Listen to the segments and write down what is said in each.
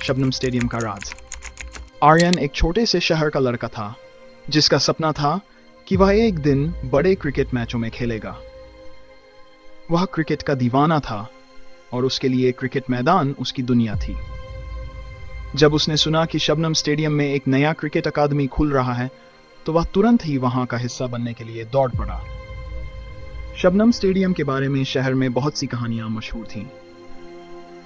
Shabnam stadium का राज। आर्यन एक छोटे से शहर का लड़का था जिसका सपना था कि वह एक दिन बड़े क्रिकेट मैचों में खेलेगा। वह क्रिकेट का दीवाना था और उसके लिए क्रिकेट मैदान उसकी दुनिया थी। जब उसने सुना कि शबनम स्टेडियम में एक नया क्रिकेट अकादमी खुल रहा है तो वह तुरंत ही वहां का हिस्सा बनने के लिए दौड़ पड़ा। शबनम स्टेडियम के बारे में शहर में बहुत सी कहानियां मशहूर थीं।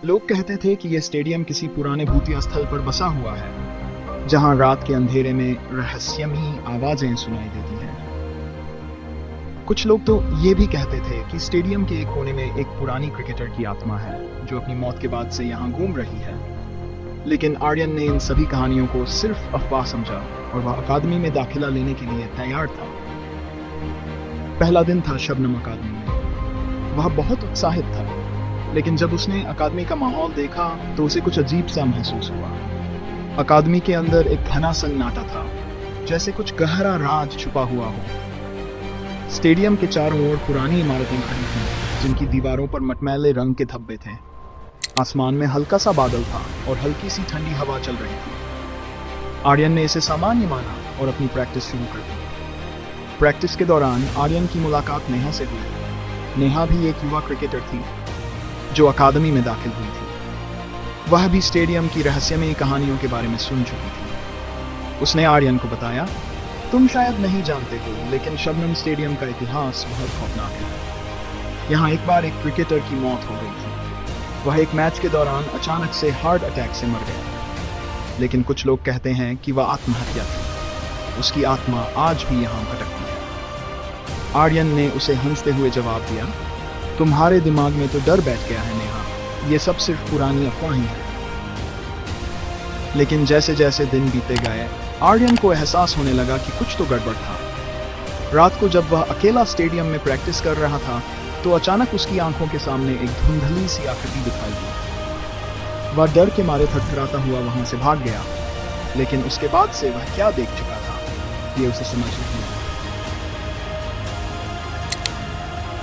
लोग कहते थे कि यह स्टेडियम किसी पुराने भूतिया स्थल पर बसा हुआ है जहां रात के अंधेरे में रहस्यमयी आवाजें सुनाई देती हैं। कुछ लोग तो ये भी कहते थे कि स्टेडियम के एक कोने में एक पुरानी क्रिकेटर की आत्मा है जो अपनी मौत के बाद से यहाँ घूम रही है। लेकिन आर्यन ने इन सभी कहानियों को सिर्फ अफवाह समझा और वह अकादमी में दाखिला लेने के लिए तैयार था। पहला दिन था शबनम अकादमी में। वह बहुत उत्साहित था, लेकिन जब उसने अकादमी का माहौल देखा तो उसे कुछ अजीब सा महसूस हुआ। अकादमी के अंदर एक घना सन्नाटा था, जैसे कुछ गहरा राज छुपा हुआ हो। स्टेडियम के चारों ओर पुरानी इमारतें खड़ी थीं, जिनकी दीवारों पर मटमैले रंग के धब्बे थे। आसमान में हल्का सा बादल था और हल्की सी ठंडी हवा चल रही थी। आर्यन ने इसे सामान्य माना और अपनी प्रैक्टिस शुरू कर दी। प्रैक्टिस के दौरान आर्यन की मुलाकात नेहा से हुई। नेहा भी एक युवा क्रिकेटर थी जो अकादमी में दाखिल हुई थी। वह भी स्टेडियम की रहस्यमयी कहानियों के बारे में सुन चुकी थी। उसने आर्यन को बताया, तुम शायद नहीं जानते हो, लेकिन शबनम स्टेडियम का इतिहास बहुत खौफनाक है। यहाँ एक बार एक क्रिकेटर की मौत हो गई थी। वह एक मैच के दौरान अचानक से हार्ट अटैक से मर गया। लेकिन कुछ लोग कहते हैं कि वह आत्महत्या थी। उसकी आत्मा आज भी यहाँ भटकती है। आर्यन ने उसे हंसते हुए जवाब दिया, तुम्हारे दिमाग में तो डर बैठ गया है नेहा, ये सब सिर्फ पुरानी अफवाहें हैं। लेकिन जैसे जैसे दिन बीते गए, आर्यन को एहसास होने लगा कि कुछ तो गड़बड़ था। रात को जब वह अकेला स्टेडियम में प्रैक्टिस कर रहा था तो अचानक उसकी आंखों के सामने एक धुंधली सी आकृति दिखाई दी। वह डर के मारे थरथराता हुआ वहां से भाग गया, लेकिन उसके बाद से वह क्या देख चुका था ये उसे समझ नहीं आया।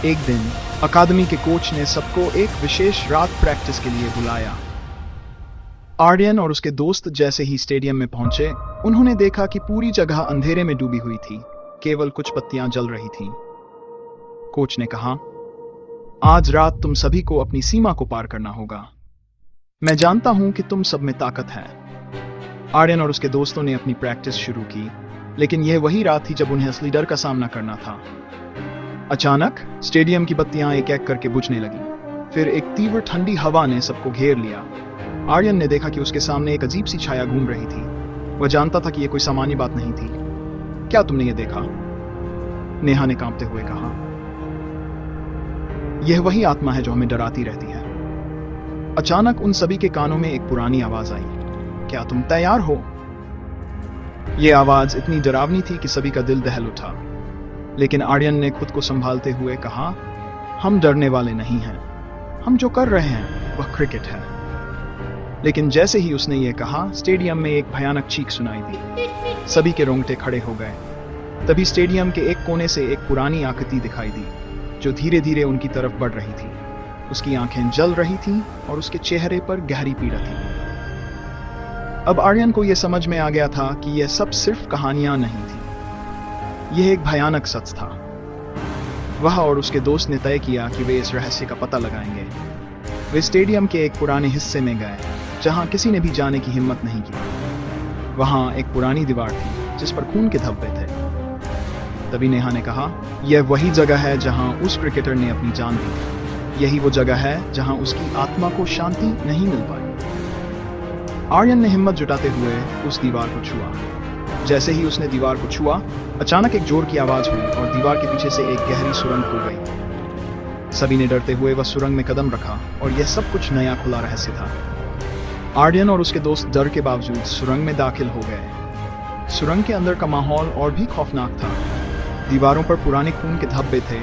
एक दिन अकादमी के कोच ने सबको एक विशेष रात प्रैक्टिस के लिए बुलाया। आर्यन और उसके दोस्त जैसे ही स्टेडियम में पहुंचे, उन्होंने देखा कि पूरी जगह अंधेरे में डूबी हुई थी, केवल कुछ बत्तियां जल रही थीं। कोच ने कहा, आज रात तुम सभी को अपनी सीमा को पार करना होगा। मैं जानता हूं कि तुम सब में ताकत है। आर्यन और उसके दोस्तों ने अपनी प्रैक्टिस शुरू की, लेकिन यह वही रात थी जब उन्हें असली डर का सामना करना था। अचानक स्टेडियम की बत्तियां एक एक करके बुझने लगी। फिर एक तीव्र ठंडी हवा ने सबको घेर लिया। आर्यन ने देखा कि उसके सामने एक अजीब सी छाया घूम रही थी। वह जानता था कि यह कोई सामान्य बात नहीं थी। क्या तुमने ये देखा? नेहा ने कांपते हुए कहा, यह वही आत्मा है जो हमें डराती रहती है। अचानक उन सभी के कानों में एक पुरानी आवाज आई, क्या तुम तैयार हो? यह आवाज इतनी डरावनी थी कि सभी का दिल दहल उठा। लेकिन आर्यन ने खुद को संभालते हुए कहा, हम डरने वाले नहीं हैं। हम जो कर रहे हैं वह क्रिकेट है। लेकिन जैसे ही उसने ये कहा, स्टेडियम में एक भयानक चीख सुनाई दी। सभी के रोंगटे खड़े हो गए। तभी स्टेडियम के एक कोने से एक पुरानी आकृति दिखाई दी जो धीरे धीरे उनकी तरफ बढ़ रही थी। उसकी आंखें जल रही थीं और उसके चेहरे पर गहरी पीड़ा थी। अब आर्यन को यह समझ में आ गया था कि यह सब सिर्फ कहानियां नहीं थी, यह एक भयानक सच था। वह और उसके दोस्त ने तय किया कि वे इस रहस्य का पता लगाएंगे। वे स्टेडियम के एक पुराने हिस्से में गए जहां किसी ने भी जाने की हिम्मत नहीं की। वहां एक पुरानी दीवार थी जिस पर खून के धब्बे थे। तभी नेहा ने कहा, यह वही जगह है जहां उस क्रिकेटर ने अपनी जान दी थी। यही वो जगह है जहां उसकी आत्मा को शांति नहीं मिल पाई। आर्यन ने हिम्मत जुटाते हुए उस दीवार को छुआ। जैसे ही उसने दीवार को छुआ, अचानक एक जोर की आवाज हुई और दीवार के पीछे से एक गहरी सुरंग खुल गई। सभी ने डरते हुए वह सुरंग में कदम रखा और यह सब कुछ नया खुला रहस्य था। आर्यन और उसके दोस्त डर के बावजूद सुरंग में दाखिल हो गए। सुरंग के अंदर का माहौल और भी खौफनाक था। दीवारों पर पुराने खून के धब्बे थे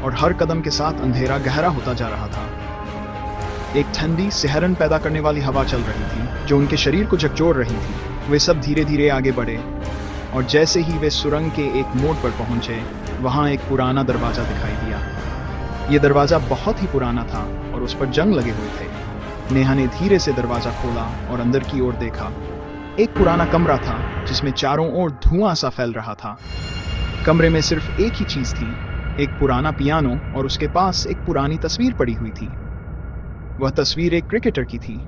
और हर कदम के साथ अंधेरा गहरा होता जा रहा था। एक ठंडी सिहरन पैदा करने वाली हवा चल रही थी जो उनके शरीर को झकझोर रही थी। वे सब धीरे धीरे आगे बढ़े और जैसे ही वे सुरंग के एक मोड़ पर पहुंचे, वहां एक पुराना दरवाजा दिखाई दिया। यह दरवाजा बहुत ही पुराना था और उस पर जंग लगे हुए थे। नेहा ने धीरे से दरवाजा खोला और अंदर की ओर देखा। एक पुराना कमरा था जिसमें चारों ओर धुआं सा फैल रहा था। कमरे में सिर्फ एक ही चीज थी, एक पुराना पियानो और उसके पास एक पुरानी तस्वीर पड़ी हुई थी। वह तस्वीर एक क्रिकेटर की थी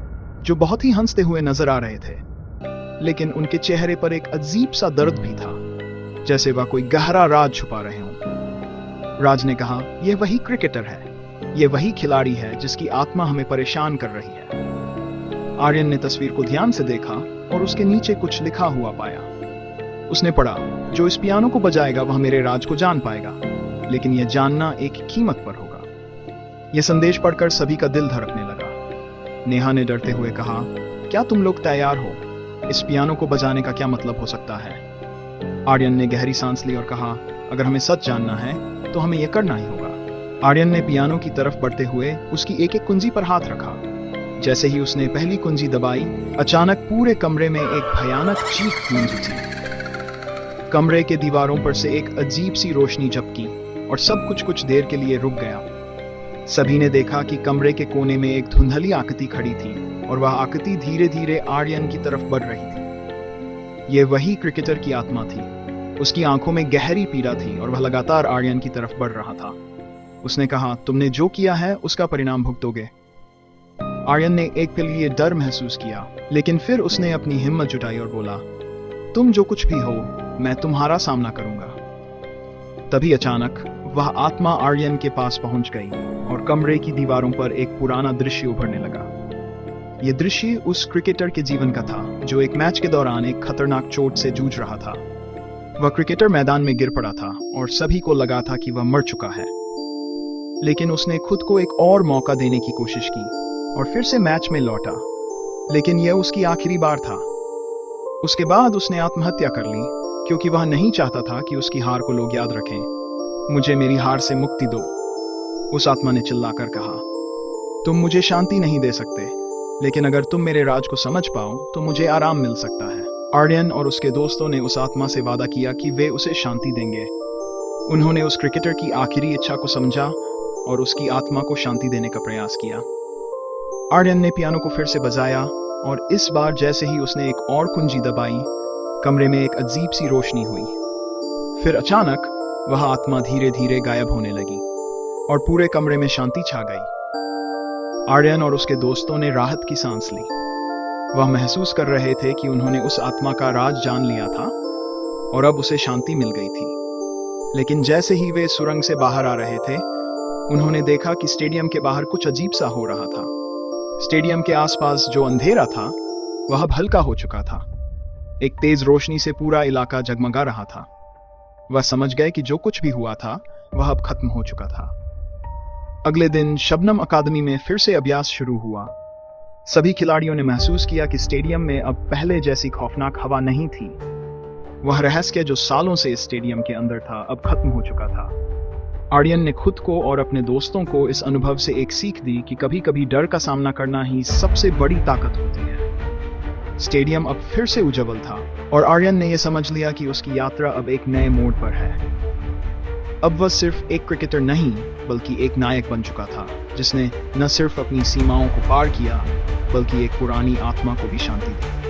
जो बहुत ही हंसते हुए नजर आ रहे थे, लेकिन उनके चेहरे पर एक अजीब सा दर्द भी था, जैसे वह कोई गहरा राज छुपा रहे हों। राज ने कहा, यह वही क्रिकेटर है, यह वही खिलाड़ी है जिसकी आत्मा हमें परेशान कर रही है। आर्यन ने तस्वीर को ध्यान से देखा और उसके नीचे कुछ लिखा हुआ पाया। उसने पढ़ा, जो इस पियानो को बजाएगा वह मेरे राज को जान पाएगा, लेकिन यह जानना एक कीमत पर होगा। यह संदेश पढ़कर सभी का दिल धड़कने लगा। नेहा ने डरते हुए कहा, क्या तुम लोग तैयार हो? इस पियानो को बजाने का क्या मतलब हो सकता है? आर्यन ने गहरी सांस ली और कहा, अगर हमें सच जानना है तो हमें यह करना ही होगा। आर्यन ने पियानो की तरफ बढ़ते हुए उसकी एक एक कुंजी पर हाथ रखा। जैसे ही उसने पहली कुंजी दबाई, अचानक पूरे कमरे में एक भयानक चीख गूंज उठी। कमरे के दीवारों पर से एक अजीब सी रोशनी झपकी और सब कुछ देर के लिए रुक गया। सभी ने देखा कि कमरे के कोने में एक धुंधली आकृति खड़ी थी और वह आकृति धीरे धीरे आर्यन की तरफ बढ़ रही थी। यह वही क्रिकेटर की आत्मा थी। उसकी आंखों में गहरी पीड़ा थी और वह लगातार आर्यन की तरफ बढ़ रहा था। उसने कहा, तुमने जो किया है उसका परिणाम भुगतोगे। आर्यन ने एक के लिए डर महसूस किया, लेकिन फिर उसने अपनी हिम्मत जुटाई और बोला, तुम जो कुछ भी हो, मैं तुम्हारा सामना करूंगा। तभी अचानक वह आत्मा आर्यन के पास पहुंच गई और कमरे की दीवारों पर एक पुराना दृश्य उभरने लगा। यह दृश्य उस क्रिकेटर के जीवन का था जो एक मैच के दौरान एक खतरनाक चोट से जूझ रहा था। वह क्रिकेटर मैदान में गिर पड़ा था और सभी को लगा था कि वह मर चुका है, लेकिन उसने खुद को एक और मौका देने की कोशिश की और फिर से मैच में लौटा, लेकिन यह उसकी आखिरी बार था। उसके बाद उसने आत्महत्या कर ली क्योंकि वह नहीं चाहता था कि उसकी हार को लोग याद रखें। मुझे मेरी हार से मुक्ति दो, उस आत्मा ने चिल्लाकर कहा। तुम मुझे शांति नहीं दे सकते, लेकिन अगर तुम मेरे राज को समझ पाओ तो मुझे आराम मिल सकता है। आर्यन और उसके दोस्तों ने उस आत्मा से वादा किया कि वे उसे शांति देंगे। उन्होंने उस क्रिकेटर की आखिरी इच्छा को समझा और उसकी आत्मा को शांति देने का प्रयास किया। आर्यन ने पियानो को फिर से बजाया और इस बार जैसे ही उसने एक और कुंजी दबाई, कमरे में एक अजीब सी रोशनी हुई। फिर अचानक वह आत्मा धीरे धीरे गायब होने लगी और पूरे कमरे में शांति छा गई। आर्यन और उसके दोस्तों ने राहत की सांस ली। वह महसूस कर रहे थे कि उन्होंने उस आत्मा का राज जान लिया था और अब उसे शांति मिल गई थी। लेकिन जैसे ही वे सुरंग से बाहर आ रहे थे, उन्होंने देखा कि स्टेडियम के बाहर कुछ अजीब सा हो रहा था। स्टेडियम के आसपास जो अंधेरा था वह अब हल्का हो चुका था। एक तेज रोशनी से पूरा इलाका जगमगा रहा था। वह समझ गए कि जो कुछ भी हुआ था वह अब खत्म हो चुका था। अगले दिन शबनम अकादमी में फिर से अभ्यास शुरू हुआ। सभी खिलाड़ियों ने महसूस किया कि स्टेडियम में अब पहले जैसी खौफनाक हवा नहीं थी। वह रहस्य जो सालों से इस स्टेडियम के अंदर था अब खत्म हो चुका था। आर्यन ने खुद को और अपने दोस्तों को इस अनुभव से एक सीख दी कि कभी-कभी डर का सामना करना ही सबसे बड़ी ताकत होती है। स्टेडियम अब फिर से उज्जवल था और आर्यन ने यह समझ लिया कि उसकी यात्रा अब एक नए मोड़ पर है। अब वह सिर्फ एक क्रिकेटर नहीं, बल्कि एक नायक बन चुका था, जिसने न सिर्फ अपनी सीमाओं को पार किया, बल्कि एक पुरानी आत्मा को भी शांति दी।